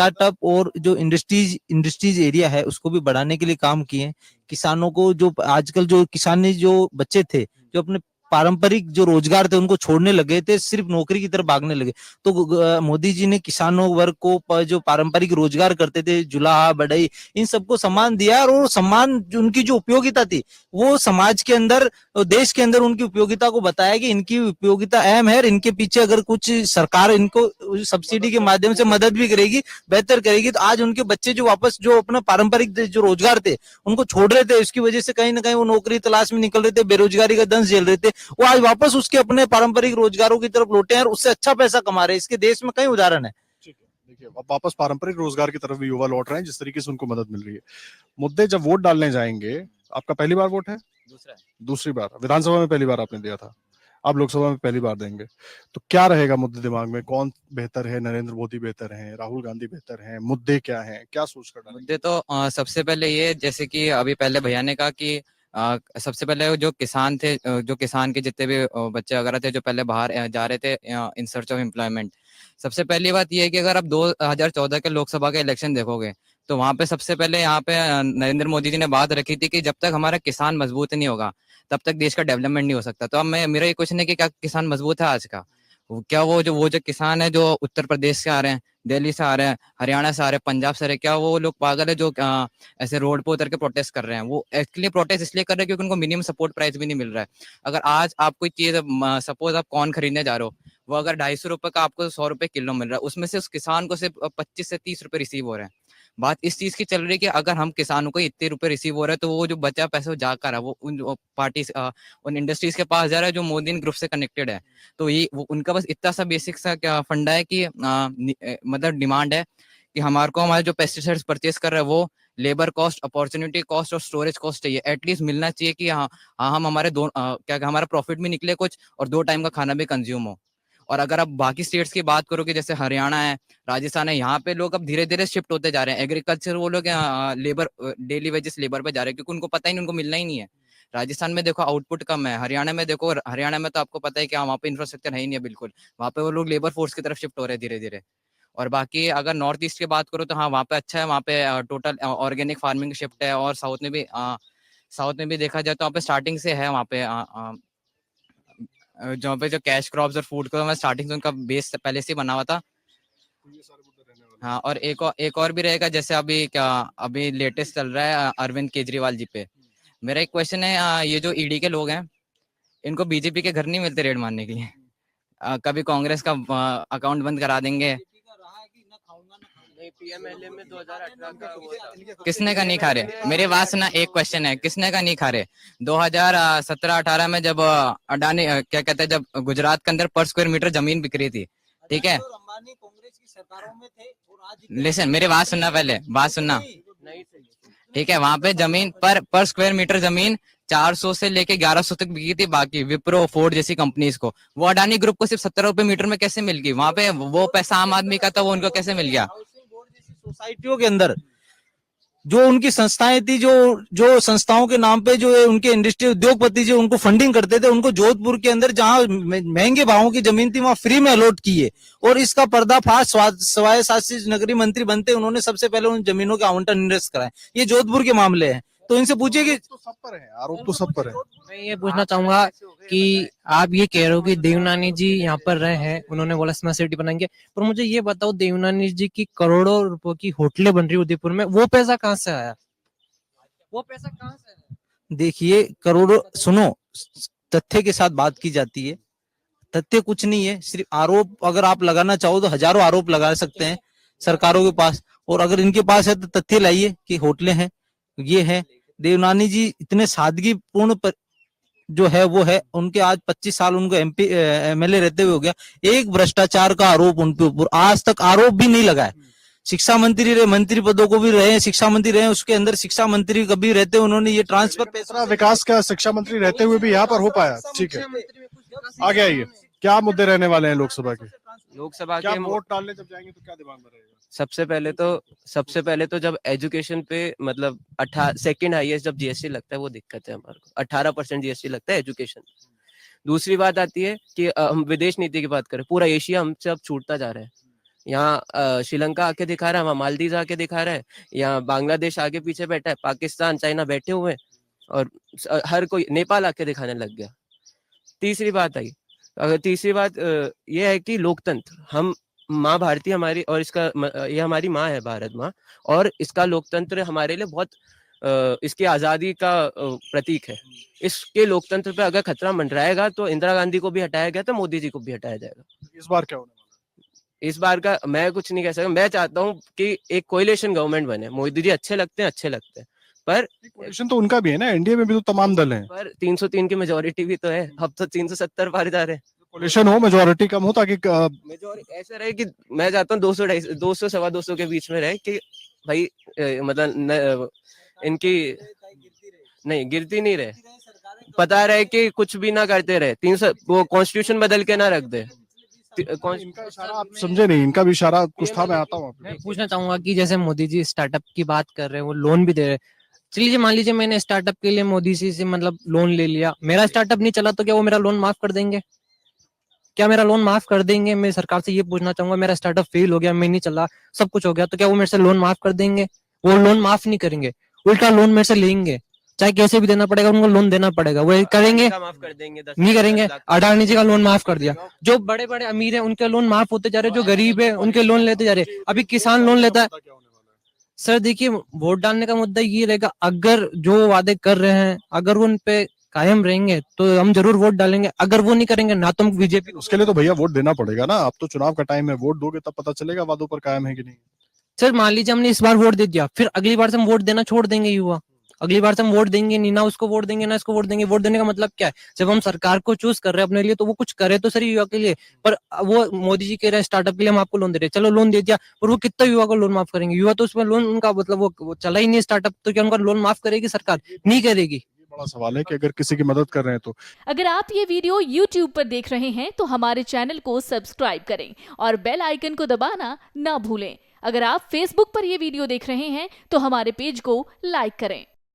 Startup और जो industries area है उसको भी बढ़ाने के लिए काम किए। किसानों को जो आजकल जो किसानी जो बच्चे थे जो अपने पारंपरिक जो रोजगार थे उनको छोड़ने लगे थे, सिर्फ नौकरी की तरफ भागने लगे। तो मोदी जी ने किसानों वर्ग को जो पारंपरिक रोजगार करते थे, जुलाहा बढ़ई, इन सबको सम्मान दिया। और वो सम्मान उनकी जो उपयोगिता थी वो समाज के अंदर, देश के अंदर उनकी उपयोगिता को बताया कि इनकी उपयोगिता अहम है। इनके पीछे अगर कुछ सरकार इनको सब्सिडी के माध्यम से मदद भी करेगी, बेहतर करेगी, तो आज उनके बच्चे जो वापस जो अपना पारंपरिक जो रोजगार थे उनको छोड़ रहे थे, इसकी वजह से कहीं ना कहीं वो नौकरी तलाश में निकल रहे थे, बेरोजगारी का दंश झेल रहे थे, वो आज वापस उसके अपने पारंपरिक रोजगारों की तरफ लौटे हैं और उससे अच्छा पैसा कमा रहे हैं। इसके देश में कई उदाहरण है। देखिए, अब वापस पारंपरिक रोजगार की तरफ भी युवा लौट रहे हैं, जिस तरीके से उनको मदद मिल रही है। मुद्दे जब वोट डालने जाएंगे, आपका पहली बार वोट है? दूसरी बार। विधानसभा में पहली बार आपने दिया था, आप लोकसभा में पहली बार देंगे, तो क्या रहेगा मुद्दे दिमाग में? कौन बेहतर है? नरेंद्र मोदी बेहतर है, राहुल गांधी बेहतर है? मुद्दे क्या हैं, क्या सोच कर डालेंगे? मुद्दे तो सबसे पहले ये, जैसे कि अभी पहले भैया ने कहा कि सबसे पहले जो किसान थे, जो किसान के जितने भी बच्चे वगैरह थे जो पहले बाहर जा रहे थे इन सर्च ऑफ एम्प्लॉयमेंट, सबसे पहली बात ये है कि अगर आप 2014 के लोकसभा के इलेक्शन देखोगे तो वहां पे सबसे पहले यहाँ पे नरेंद्र मोदी जी ने बात रखी थी कि जब तक हमारा किसान मजबूत नहीं होगा तब तक देश का डेवलपमेंट नहीं हो सकता। तो अब मेरा ये क्वेश्चन है कि क्या किसान मजबूत है आज का? क्या वो जो किसान है जो उत्तर प्रदेश से आ रहे हैं, दिल्ली से आ रहे हैं, हरियाणा से आ रहे हैं, पंजाब से आ रहे हैं, क्या वो लोग पागल है जो ऐसे रोड पे उतर के प्रोटेस्ट कर रहे हैं? वो एक्चुअली प्रोटेस्ट इसलिए कर रहे हैं क्योंकि उनको मिनिमम सपोर्ट प्राइस भी नहीं मिल रहा है। अगर आज आप कोई चीज, सपोज आप कॉर्न खरीदने जा रहे हो, वो अगर 250 रुपए का आपको 100 रुपए किलो मिल रहा है, उसमें से उस किसान को सिर्फ 25 से 30 रुपए रिसीव हो रहे हैं। बात इस चीज की चल रही है कि अगर हम किसानों को इतने रुपए रिसीव हो रहे हैं तो वो जो बचा पैसा वो जाकर है वो उन पार्टी उन इंडस्ट्रीज के पास जा रहा है जो मोदी ग्रुप से कनेक्टेड है। तो ये उनका बस इतना सा बेसिक सा क्या फंडा है कि मतलब डिमांड है कि हमारे को हमारे जो पेस्टिसाइड्स परचेस कर रहे हैं वो लेबर कॉस्ट, अपॉर्चुनिटी कॉस्ट और स्टोरेज कॉस्ट चाहिए, एटलीस्ट मिलना चाहिए कि हाँ हाँ हम हमारे क्या हमारा प्रॉफिट भी निकले कुछ और 2 टाइम का खाना भी कंज्यूम हो। और अगर आप बाकी स्टेट्स की बात करोगे जैसे हरियाणा है, राजस्थान है, यहाँ पे लोग अब धीरे धीरे शिफ्ट होते जा रहे हैं एग्रीकल्चर, वो लोग लेबर डेली वेजेस लेबर पे जा रहे हैं क्योंकि उनको पता ही नहीं, उनको मिलना ही नहीं है। राजस्थान में देखो आउटपुट कम है, हरियाणा में देखो, हरियाणा में तो आपको पता है कि वहाँ पे इंफ्रास्ट्रक्चर है ही नहीं है बिल्कुल, वहाँ पे वो लोग लेबर फोर्स की तरफ शिफ्ट हो रहे हैं धीरे धीरे। और बाकी अगर नॉर्थ ईस्ट की बात करो तो हाँ वहाँ पे अच्छा है, वहाँ पे टोटल ऑर्गेनिक फार्मिंग शिफ्ट है। और साउथ में भी देखा जाए तो वहाँ पे स्टार्टिंग से है, वहाँ पे जहाँ पे जो कैश क्रॉप्स और फूड को मैं स्टार्टिंग से उनका बेस पहले से बना हुआ था। हाँ, और एक और भी रहेगा, जैसे अभी लेटेस्ट चल रहा है अरविंद केजरीवाल जी पे। मेरा एक क्वेश्चन है, ये जो ईडी के लोग हैं इनको बीजेपी के घर नहीं मिलते रेड मारने के लिए? कभी कांग्रेस का अकाउंट बंद करा देंगे। पीएमएलए में 2018 का हुआ था। किसने का नहीं खा रहे? मेरी बात सुना, एक क्वेश्चन है, किसने का नहीं खा रहे? 2017-18 में जब अडानी क्या कहते हैं, जब गुजरात के अंदर पर स्क्वायर मीटर जमीन बिक रही थी, ठीक है, लिसन मेरी बात सुनना, पहले बात सुनना, ठीक है, वहां पे जमीन पर स्क्वायर मीटर जमीन 400 से लेके 1100 तक बिकी थी। बाकी विप्रो, फोर्ड जैसी कंपनीज को, वो अडानी ग्रुप को सिर्फ 17 रुपए मीटर में कैसे मिल गई? वहां पे वो पैसा आम आदमी का था, वो उनको कैसे मिल गया? सोसाइटियों के अंदर जो उनकी संस्थाएं थी, जो संस्थाओं के नाम पे जो उनके इंडस्ट्री उद्योगपति जो उनको फंडिंग करते थे, उनको जोधपुर के अंदर जहां महंगे भावों की जमीन थी वहां फ्री में अलॉट की है। और इसका पर्दाफाश स्वायत्त शासित नगरीय मंत्री बनते उन्होंने सबसे पहले उन जमीनों के आवंटन निरस्त कराए। ये जोधपुर के मामले हैं, तो इनसे पूछिए कि तो सब पर है, आरोप तो सब पर है। मैं ये पूछना चाहूंगा कि आप ये कह रहे हो कि देवनानी जी यहाँ पर रहे हैं, उन्होंने बोला स्मार्ट सिटी बनाएंगे, पर मुझे ये बताओ देवनानी जी की करोड़ों रुपए की होटलें बन रही उदयपुर में, वो पैसा कहाँ से आया? वो पैसा कहाँ से आया? देखिए, करोड़ों, सुनो, तथ्य के साथ बात की जाती है। तथ्य कुछ नहीं है, सिर्फ आरोप अगर आप लगाना चाहो तो हजारों आरोप लगा सकते हैं सरकारों के पास, और अगर इनके पास है तो तथ्य लाइए कि होटलें हैं, ये है। देवनानी जी इतने सादगी पूर्ण जो है वो है, उनके आज 25 साल उनको एमपी एमएलए रहते हुए हो गया, एक भ्रष्टाचार का आरोप उनके ऊपर आज तक आरोप भी नहीं लगा है। शिक्षा मंत्री रहे, मंत्री पदों को भी रहे, शिक्षा मंत्री रहे, उसके अंदर शिक्षा मंत्री कभी रहते उन्होंने ये ट्रांसफर पैसा विकास का शिक्षा मंत्री रहते हुए भी यहाँ पर हो पाया। ठीक है, आगे आइए, क्या मुद्दे रहने वाले हैं लोकसभा के? लोकसभा क्या के वोट डालने जब जाएंगे तो क्या दिमाग में रहेगा? सबसे पहले तो जब एजुकेशन पे मतलब सेकंड हाईएस्ट जब जीएसटी लगता है वो दिक्कत है हमारे को, 18% जीएसटी लगता है एजुकेशन। दूसरी बात आती है कि हम विदेश नीति की बात करें, पूरा एशिया हमसे अब छूटता जा रहा है। यहाँ श्रीलंका आके दिखा रहा है, वहाँ मालदीव आके दिखा रहा है, यहाँ बांग्लादेश आगे पीछे बैठा है, पाकिस्तान चाइना बैठे हुए हैं, और हर कोई नेपाल आके दिखाने लग गया। तीसरी बात आई, अगर तीसरी बात ये है कि लोकतंत्र, हम माँ भारती हमारी, और ये हमारी माँ है भारत माँ, और इसका लोकतंत्र हमारे लिए बहुत इसकी आज़ादी का प्रतीक है। इसके लोकतंत्र पे अगर खतरा मंडराएगा तो इंदिरा गांधी को भी हटाया गया था, मोदी जी को भी हटाया जाएगा। इस बार क्या होने वाला है? इस बार का मैं कुछ नहीं कह सकता। मैं चाहता हूँ कि एक कोएलिशन गवर्नमेंट बने। मोदी जी अच्छे लगते हैं, पर कोalition तो उनका भी है ना, एनडीए में भी तो तमाम दल हैं। पर 303 की मेजोरिटी भी तो है, अब तो 370 पार जा रहे हैं। कोalition हो, मेजोरिटी कम हो, ताकि मेजोरिटी ऐसा रहे कि मैं चाहता हूँ 200 सवा 200 के बीच में रहे, कि भाई मतलब इनकी नहीं गिरती नहीं रहे, पता रहे कि कुछ भी ना करते रहे, 300 वो कॉन्स्टिट्यूशन बदल के ना रख दे। इनका इशारा आप समझे नहीं, इनका भी इशारा कुछ था, मैं आता हूँ मैं पूछना चाहूंगा कि जैसे मोदी जी स्टार्टअप की बात कर रहे हैं, वो लोन भी दे रहे हैं। चलिए मान लीजिए मैंने स्टार्टअप के लिए मोदी जी से मतलब लोन ले लिया, मेरा स्टार्टअप नहीं चला तो क्या वो मेरा लोन माफ कर देंगे? क्या मेरा लोन माफ कर देंगे? मैं सरकार से ये पूछना चाहूंगा, मेरा स्टार्टअप फेल हो गया, मैं नहीं चला, सब कुछ हो गया, तो क्या वो मेरे से लोन माफ कर देंगे? वो लोन माफ नहीं करेंगे, उल्टा लोन मेरे से लेंगे, चाहे कैसे भी देना पड़ेगा, उनको लोन देना पड़ेगा। वो करेंगे माफ कर देंगे, नहीं करेंगे? अडानी जी का लोन माफ कर दिया, जो बड़े बड़े अमीर है उनके लोन माफ होते जा रहे, जो गरीब है उनके लोन लेते जा रहे। अभी किसान लोन लेता है। सर देखिए, वोट डालने का मुद्दा ये रहेगा, अगर जो वादे कर रहे हैं अगर वो उन पे कायम रहेंगे तो हम जरूर वोट डालेंगे, अगर वो नहीं करेंगे ना तो हम बीजेपी। उसके लिए तो भैया वोट देना पड़ेगा ना, अब तो चुनाव का टाइम है, वोट दोगे तब पता चलेगा वादों पर कायम है कि नहीं। सर मान लीजिए हमने इस बार वोट दे दिया, फिर अगली बार से हम वोट देना छोड़ देंगे, युवा अगली बार से हम वोट देंगे नहीं, ना उसको वोट देंगे ना इसको वोट देंगे। वोट देने का मतलब क्या है? जब हम सरकार को चूज कर रहे हैं अपने लिए तो वो कुछ करे तो सर युवा के लिए। पर वो मोदी जी कह रहे हैं स्टार्टअप के लिए हम आपको लोन दे रहे हैं, चलो लोन दे दिया, पर वो कितना युवा को लोन माफ करेंगे? युवा तो उसमें लोन उनका मतलब वो चला ही नहीं स्टार्टअप, तो क्या उनका लोन माफ करेगी सरकार? नहीं करेगी। बड़ा सवाल है कि अगर किसी की मदद कर रहे हैं तो। अगर आप ये वीडियो YouTube पर देख रहे हैं तो हमारे चैनल को सब्सक्राइब करें और बेल आइकन को दबाना ना भूलें। अगर आप Facebook पर ये वीडियो देख रहे हैं तो हमारे पेज को लाइक करें।